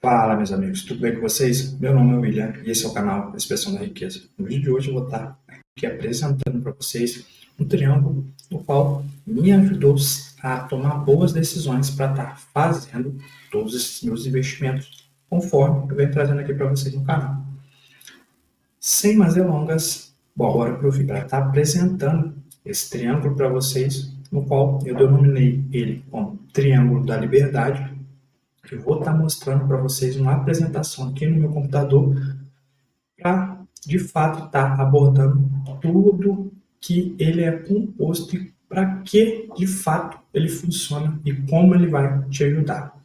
Fala, meus amigos, tudo bem com vocês? Meu nome é William e esse é o canal Expressão da Riqueza. No vídeo de hoje eu vou estar aqui apresentando para vocês um triângulo no qual me ajudou a tomar boas decisões para estar fazendo todos esses meus investimentos conforme eu venho trazendo aqui para vocês no canal. Sem mais delongas, bora para o vídeo para estar apresentando esse triângulo para vocês, no qual eu denominei ele como Triângulo da Liberdade. Eu vou estar mostrando para vocês uma apresentação aqui no meu computador para, de fato, estar abordando tudo que ele é composto e para que, de fato, ele funciona e como ele vai te ajudar.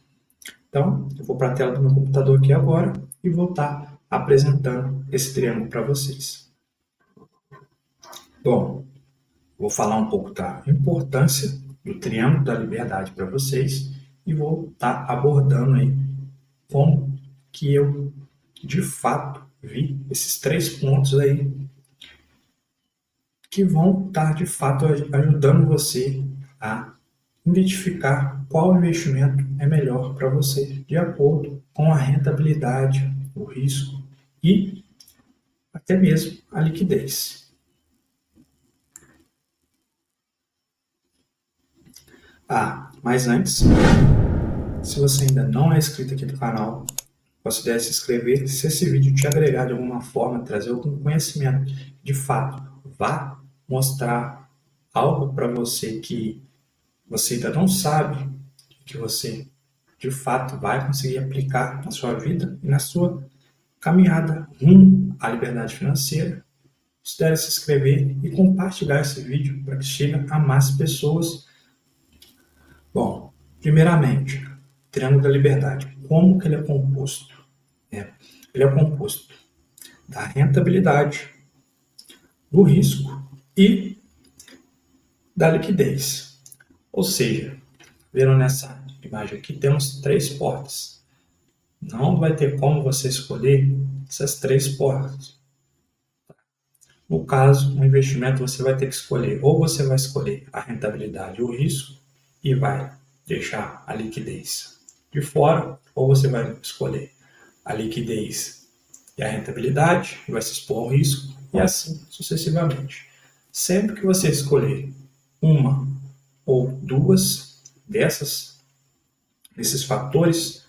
Então, eu vou para a tela do meu computador aqui agora e vou estar apresentando esse triângulo para vocês. Bom, vou falar um pouco da importância do Triângulo da Liberdade para vocês e vou estar abordando aí como que eu, de fato, vi esses 3 pontos aí que vão estar, de fato, ajudando você a identificar qual investimento é melhor para você, de acordo com a rentabilidade, o risco e até mesmo a liquidez. Mas antes, se você ainda não é inscrito aqui no canal, considere se inscrever. Se esse vídeo te agregar de alguma forma, trazer algum conhecimento, de fato, vá mostrar algo para você que você ainda não sabe, que você, de fato, vai conseguir aplicar na sua vida e na sua caminhada rumo à liberdade financeira. Considere se inscrever e compartilhar esse vídeo para que chegue a mais pessoas. Bom, primeiramente, Triângulo da Liberdade. Como que ele é composto? Ele é composto da rentabilidade, do risco e da liquidez. Ou seja, viram nessa imagem aqui, temos 3 portas. Não vai ter como você escolher essas 3 portas. No caso, um investimento você vai ter que escolher, ou você vai escolher a rentabilidade ou o risco e vai deixar a liquidez de fora, ou você vai escolher a liquidez e a rentabilidade, vai se expor ao risco, e assim sucessivamente. Sempre que você escolher uma ou duas desses fatores,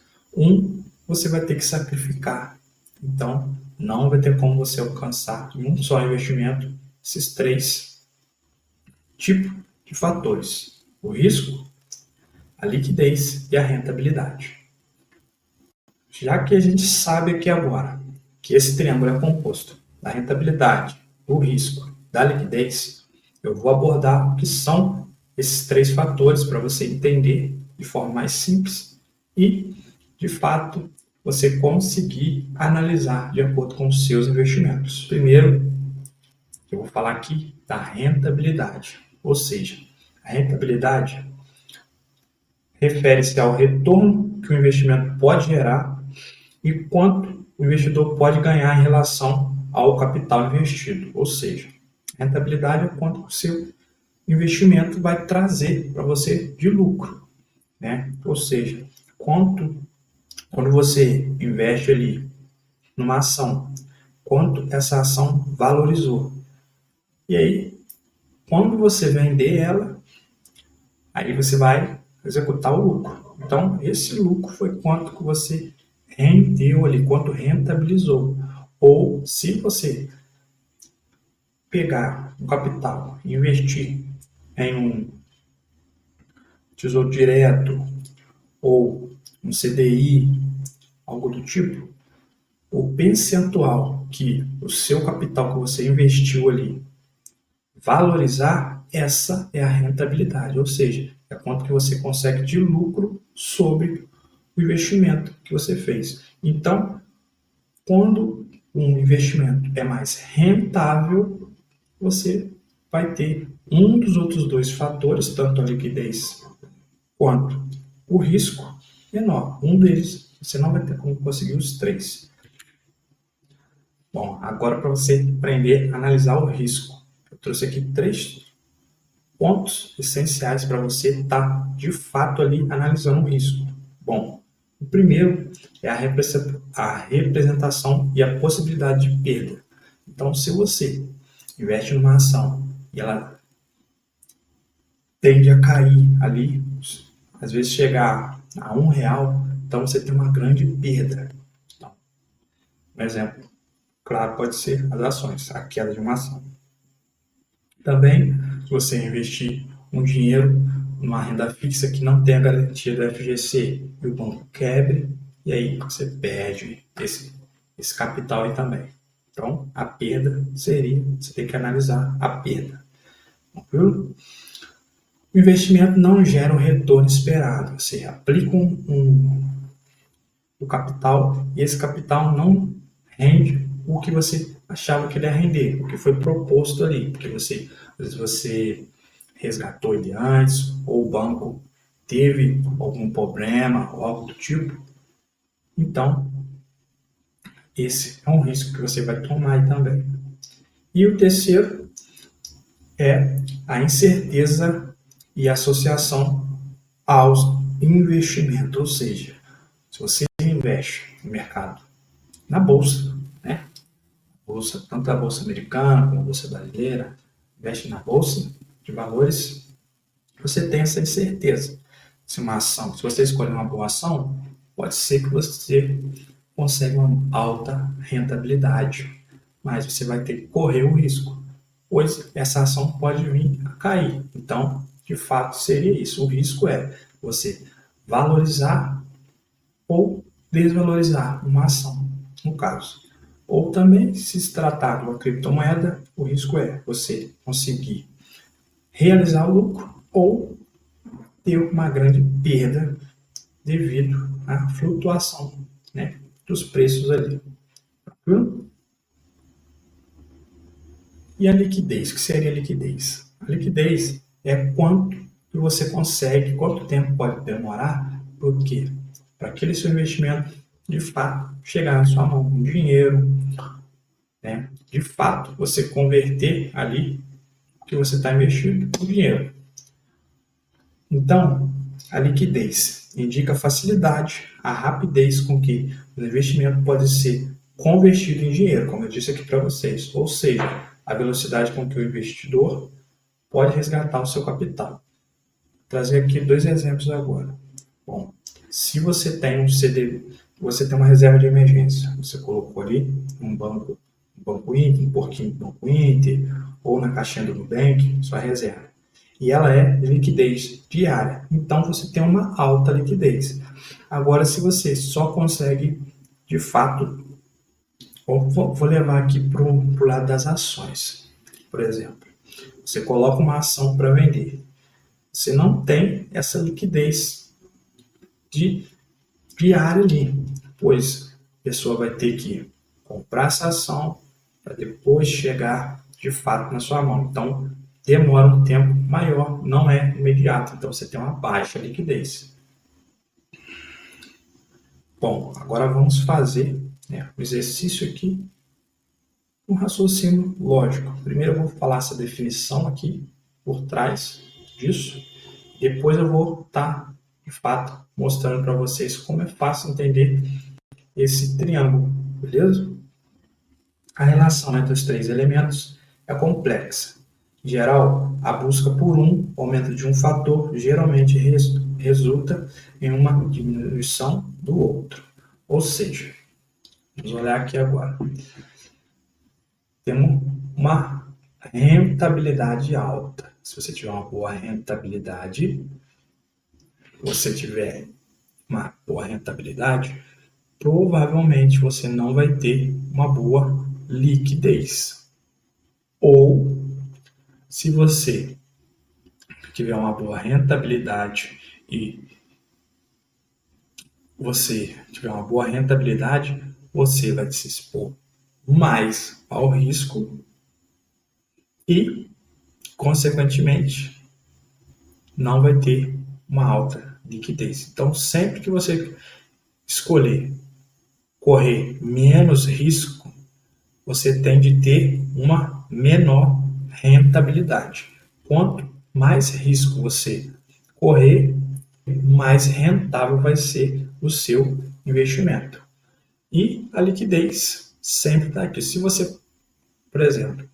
você vai ter que sacrificar. Então, não vai ter como você alcançar em um só investimento esses 3 tipos de fatores: o risco, a liquidez e a rentabilidade. Já que a gente sabe aqui agora que esse triângulo é composto da rentabilidade, do risco, da liquidez, eu vou abordar o que são esses 3 fatores para você entender de forma mais simples e, de fato, você conseguir analisar de acordo com os seus investimentos. Primeiro, eu vou falar aqui da rentabilidade, ou seja, a rentabilidade refere-se ao retorno que o investimento pode gerar e quanto o investidor pode ganhar em relação ao capital investido. Ou seja, a rentabilidade é quanto o seu investimento vai trazer para você de lucro, né? Ou seja, quando você investe ali numa ação, quanto essa ação valorizou. E aí, quando você vender ela, aí você vai executar o lucro. Então, esse lucro foi quanto que você rendeu ali, quanto rentabilizou. Ou se você pegar um capital e investir em um tesouro direto ou um CDI, algo do tipo, o percentual que o seu capital que você investiu ali valorizar, essa é a rentabilidade, ou seja, é quanto que você consegue de lucro sobre o investimento que você fez. Então, quando um investimento é mais rentável, você vai ter um dos outros 2 fatores, tanto a liquidez quanto o risco, menor. Um deles, você não vai ter como conseguir os 3. Bom, agora para você aprender a analisar o risco, eu trouxe aqui 3 pontos essenciais para você estar, de fato, ali analisando o risco. Bom, O primeiro é a representação e a possibilidade de perda. Então, se você investe numa ação e ela tende a cair ali, às vezes chegar a R$ 1, então você tem uma grande perda. Então, um exemplo, claro, pode ser as ações, a queda de uma ação. Também, se você investir um dinheiro numa renda fixa que não tem a garantia do FGC e o banco quebre, e aí você perde esse capital aí também. Então, a perda seria, você tem que analisar a perda. Tranquilo? O investimento não gera o retorno esperado. Você aplica o capital e esse capital não rende o que você achava que ele ia render, o que foi proposto ali, porque às vezes você resgatou ele antes, ou o banco teve algum problema, ou algo do tipo. Então, esse é um risco que você vai tomar aí também. E o terceiro é a incerteza e associação aos investimentos, ou seja, se você investe no mercado, na bolsa, né? Bolsa, tanto a bolsa americana como a bolsa brasileira, investe na bolsa de valores, você tem essa incerteza. Se uma ação, se você escolher uma boa ação, pode ser que você consiga uma alta rentabilidade, mas você vai ter que correr o risco, pois essa ação pode vir a cair. Então, de fato, seria isso. O risco é você valorizar ou desvalorizar uma ação, no caso. Ou também, se tratar de uma criptomoeda, o risco é você conseguir realizar o lucro ou ter uma grande perda devido à flutuação, né, dos preços ali. E a liquidez, o que seria a liquidez? A liquidez é quanto que você consegue, quanto tempo pode demorar, porque para aquele seu investimento de fato chegar na sua mão com dinheiro, né? De fato você converter ali o que você está investindo em dinheiro. Então, a liquidez indica a facilidade, a rapidez com que o investimento pode ser convertido em dinheiro, como eu disse aqui para vocês, ou seja, a velocidade com que o investidor pode resgatar o seu capital. Vou trazer aqui 2 exemplos agora. Bom, se você tem um CD, você tem uma reserva de emergência, você colocou ali um banco Inter, um porquinho do Banco Inter, ou na caixinha do Nubank, sua reserva. E ela é de liquidez diária. Então você tem uma alta liquidez. Agora, se você só consegue, de fato, vou levar aqui para o lado das ações. Por exemplo, você coloca uma ação para vender. Você não tem essa liquidez diária ali, pois a pessoa vai ter que comprar essa ação para depois chegar de fato na sua mão. Então, demora um tempo maior, não é imediato. Então, você tem uma baixa liquidez. Bom, agora vamos fazer o exercício aqui, um raciocínio lógico. Primeiro eu vou falar essa definição aqui por trás disso. Depois eu vou estar, de fato, mostrando para vocês como é fácil entender esse triângulo, beleza? A relação entre os 3 elementos é complexa. Em geral, a busca por um aumento de um fator geralmente resulta em uma diminuição do outro. Ou seja, vamos olhar aqui agora. Temos uma rentabilidade alta. Se você tiver uma boa rentabilidade, provavelmente você não vai ter uma boa liquidez. Ou, se você tiver uma boa rentabilidade você vai se expor mais ao risco e, consequentemente, não vai ter uma alta liquidez. Então, sempre que você escolher correr menos risco, você tem de ter uma menor rentabilidade. Quanto mais risco você correr, mais rentável vai ser o seu investimento. E a liquidez sempre está aqui. Se você, por exemplo,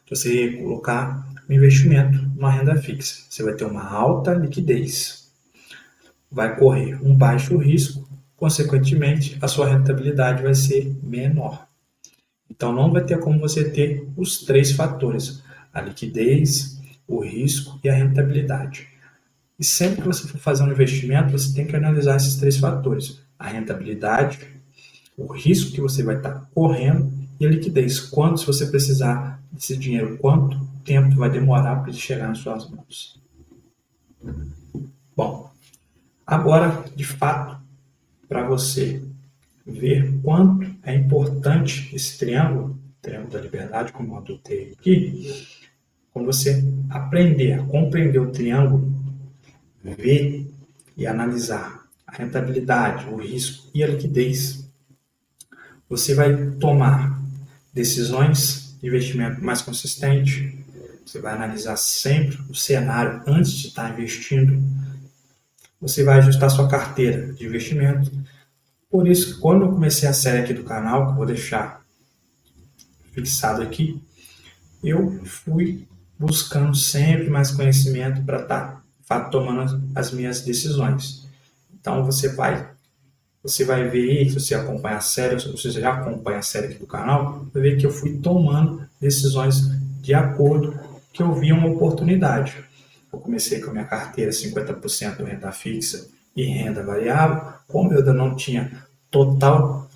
você colocar um investimento numa renda fixa, você vai ter uma alta liquidez, vai correr um baixo risco, consequentemente, a sua rentabilidade vai ser menor. Então, não vai ter como você ter os três fatores: a liquidez, o risco e a rentabilidade. E sempre que você for fazer um investimento, você tem que analisar esses três fatores: a rentabilidade, o risco que você vai estar correndo e a liquidez. Quanto, se você precisar desse dinheiro, quanto tempo vai demorar para ele chegar nas suas mãos. Bom, agora, de fato, para você ver quanto é importante esse triângulo da liberdade, como eu adotei aqui, quando você aprender a compreender o triângulo, ver e analisar a rentabilidade, o risco e a liquidez, você vai tomar decisões de investimento mais consistentes, você vai analisar sempre o cenário antes de estar investindo, você vai ajustar sua carteira de investimento. Por isso, quando eu comecei a série aqui do canal, que eu vou deixar fixado aqui, eu fui buscando sempre mais conhecimento para estar tomando as minhas decisões. Então você vai ver, se você acompanha a série, se você já acompanha a série aqui do canal, vai ver que eu fui tomando decisões de acordo que eu vi uma oportunidade. Eu comecei com a minha carteira 50% renda fixa e renda variável. Como eu ainda não tinha total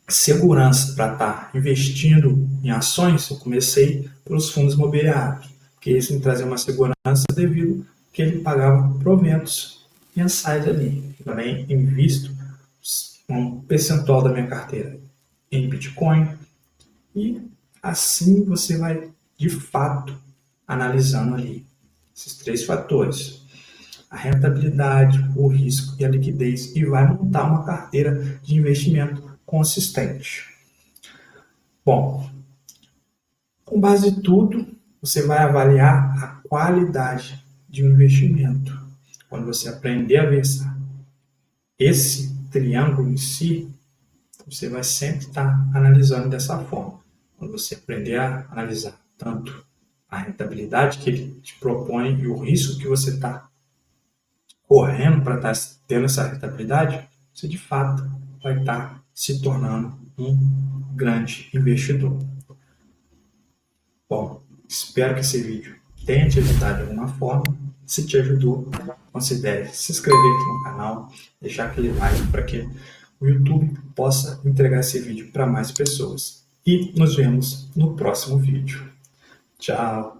segurança para estar investindo em ações, eu comecei pelos fundos imobiliários, porque isso me trazia uma segurança devido que ele pagava proventos mensais ali. Eu também invisto um percentual da minha carteira em Bitcoin e assim você vai de fato analisando ali esses três fatores: a rentabilidade, o risco e a liquidez, e vai montar uma carteira de investimento consistente. Bom, com base em tudo, você vai avaliar a qualidade de um investimento. Quando você aprender a ver esse triângulo em si, você vai sempre estar analisando dessa forma. Quando você aprender a analisar tanto a rentabilidade que ele te propõe e o risco que você está correndo para estar tendo essa rentabilidade, você de fato vai estar se tornando um grande investidor. Bom, espero que esse vídeo tenha te ajudado de alguma forma. Se te ajudou, considere se inscrever aqui no canal, deixar aquele like para que o YouTube possa entregar esse vídeo para mais pessoas. E nos vemos no próximo vídeo. Tchau!